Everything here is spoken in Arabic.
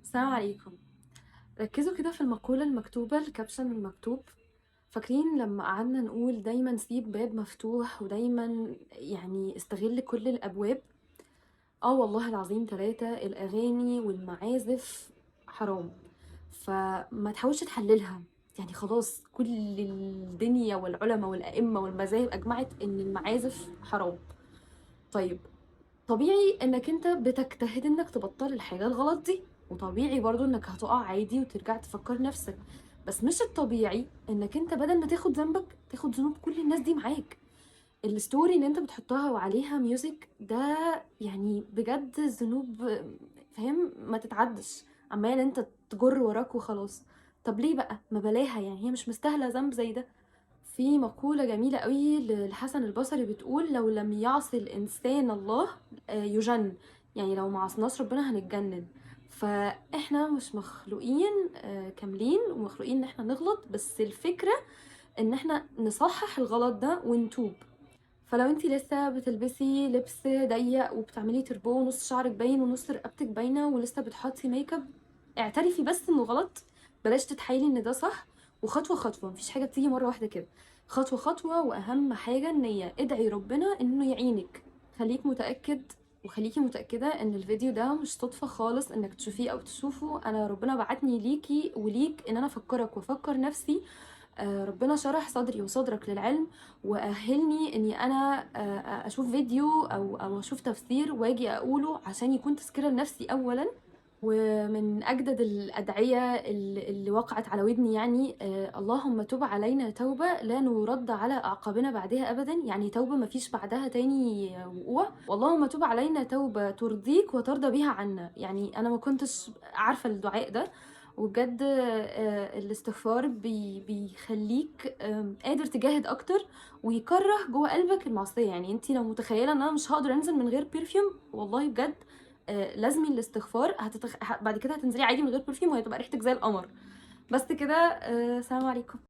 السلام عليكم. ركزوا كده في المقولة المكتوبة، الكابشن المكتوب. فاكرين لما قعدنا نقول دايما سيب باب مفتوح ودايما يعني استغل كل الأبواب؟ والله العظيم 3 الأغاني والمعازف حرام، فما تحاولش تحللها. يعني خلاص كل الدنيا والعلماء والأئمة والمذاهب أجمعت إن المعازف حرام. طيب، طبيعي انك انت بتجتهد انك تبطل الحاجة الغلط دي، وطبيعي برضو انك هتقع عادي وترجع تفكر نفسك. بس مش الطبيعي انك انت بدل ما تاخد ذنبك تاخد ذنوب كل الناس دي معاك. الستوري اللي انت بتحطها وعليها ميوزك ده يعني بجد ذنوب، فاهم؟ ما تتعدش، عمال انت تجر وراك وخلاص. طب ليه بقى؟ ما بلاها، يعني هي مش مستاهلة ذنب زي ده. في مقولة جميلة قوي للحسن البصري بتقول: لو لم يعصي الإنسان الله يجن. يعني لو ما عصناش ربنا هنتجنن. فاحنا مش مخلوقين كاملين، ومخلوقين ان احنا نغلط، بس الفكرة ان احنا نصحح الغلط ده ونتوب. فلو انتي لسه بتلبسي لبس ضيق وبتعملي تربو ونص شعرك باين ونص رقبتك باينه ولسه بتحطي ميك اب، اعترفي بس انه غلط. بلاش تتحايلي ان ده صح. وخطوه خطوه، مفيش حاجه بتيجي مره واحده كده. خطوه خطوه، واهم حاجه النيه. ادعي ربنا انه يعينك. خليك متاكد وخليكي متأكدة ان الفيديو ده مش صدفة خالص انك تشوفيه او تشوفه. انا ربنا بعتني ليكي وليك ان انا افكرك وافكر نفسي. ربنا شرح صدري وصدرك للعلم، وأهلني إني أنا أشوف فيديو أو أشوف تفسير وأجي أقوله عشان يكون تذكرة لنفسي أولا. ومن أجدد الأدعية اللي وقعت على ودني، يعني اللهم تب علينا توبة لا نرد على أعقابنا بعدها أبدا. يعني توبة مفيش بعدها تاني وقوع. واللهم تب علينا توبة ترضيك وترضى بها عنا. يعني أنا ما كنتش عارفة الدعاء ده، وبجد الاستغفار بيخليك قادر تجاهد اكتر، ويكره جوه قلبك المعصيه. يعني انتي لو متخيله ان انا مش هقدر انزل من غير برفيوم، والله بجد لازمي الاستغفار. بعد كده هتنزلي عادي من غير برفيوم وهتبقى ريحتك زي القمر. بس كده، سلام عليكم.